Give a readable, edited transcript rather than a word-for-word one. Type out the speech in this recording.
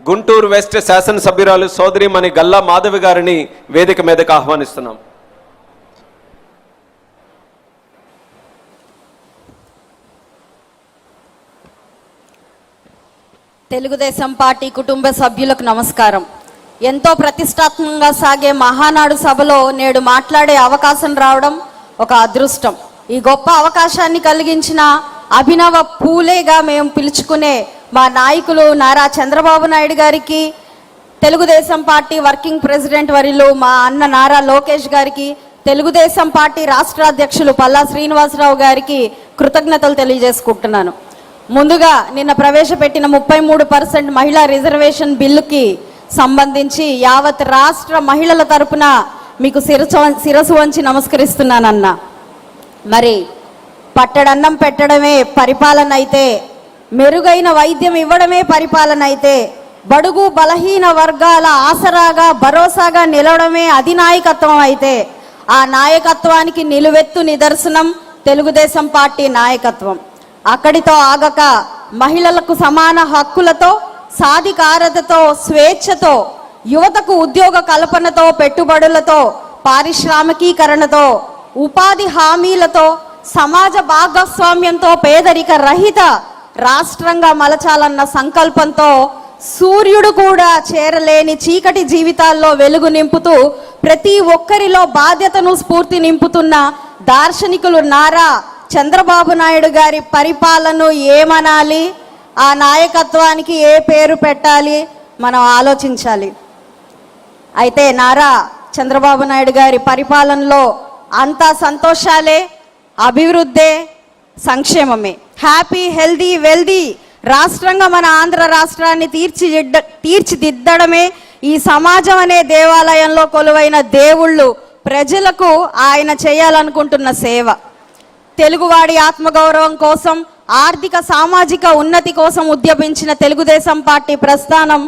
Guntur west శాసనసభ్యురాలు సోదరిమణి గల్లా మాధవి గారిని వేదిక మీదకు ఆహ్వానిస్తున్నాం. తెలుగుదేశం పార్టీ కుటుంబ సభ్యులకు నమస్కారం. ఎంతో ప్రతిష్టాత్మకంగా సాగే మహానాడు సభలో నేడు మాట్లాడే అవకాశం రావడం ఒక అదృష్టం. ఈ గొప్ప అవకాశాన్ని కలిగించిన అభినవ పూలేగా మేము పిలుచుకునే మా నాయకులు నారా చంద్రబాబు నాయుడు గారికి, తెలుగుదేశం పార్టీ వర్కింగ్ ప్రెసిడెంట్ వర్యులు మా అన్న నారా లోకేష్ గారికి, తెలుగుదేశం పార్టీ రాష్ట్ర అధ్యక్షులు పల్లా శ్రీనివాసరావు గారికి కృతజ్ఞతలు తెలియజేసుకుంటున్నాను. ముందుగా నిన్న ప్రవేశపెట్టిన 33% మహిళా రిజర్వేషన్ బిల్లుకి సంబంధించి యావత్ రాష్ట్ర మహిళల తరపున మీకు శిరసు వంచి నమస్కరిస్తున్నానన్నా. మరి పట్టడన్నం పెట్టడమే పరిపాలన అయితే, మెరుగైన వైద్యం ఇవ్వడమే పరిపాలన అయితే, బడుగు బలహీన వర్గాల ఆసరాగా భరోసాగా నిలవడమే అధినాయకత్వం అయితే, ఆ నాయకత్వానికి నిలువెత్తు నిదర్శనం తెలుగుదేశం పార్టీ నాయకత్వం. అక్కడితో ఆగక మహిళలకు సమాన హక్కులతో, సాధికారతతో, స్వేచ్ఛతో, యువతకు ఉద్యోగ కల్పనతో, పెట్టుబడులతో, పారిశ్రామికీకరణతో, ఉపాధి హామీలతో, సమాజ భాగస్వామ్యంతో పేదరిక రహిత రాష్ట్రంగా మలచాలన్న సంకల్పంతో సూర్యుడు కూడా చేరలేని చీకటి జీవితాల్లో వెలుగు నింపుతూ ప్రతి ఒక్కరిలో బాధ్యతను స్ఫూర్తి నింపుతున్న దార్శనికులు నారా చంద్రబాబు నాయుడు గారి పరిపాలనను ఏమనాలి, ఆ నాయకత్వానికి ఏ పేరు పెట్టాలి మనం ఆలోచించాలి. అయితే నారా చంద్రబాబు నాయుడు గారి పరిపాలనలో అంతా సంతోషాలే, అభివృద్ధే, సంక్షేమమే. హ్యాపీ హెల్దీ వెల్దీ రాష్ట్రంగా మన ఆంధ్ర రాష్ట్రాన్ని తీర్చిదిద్దడమే ఈ సమాజం అనే దేవాలయంలో కొలువైన దేవుళ్ళు ప్రజలకు ఆయన చేయాలనుకుంటున్న సేవ. తెలుగువాడి ఆత్మగౌరవం కోసం, ఆర్థిక సామాజిక ఉన్నతి కోసం ఉద్యమించిన తెలుగుదేశం పార్టీ ప్రస్థానం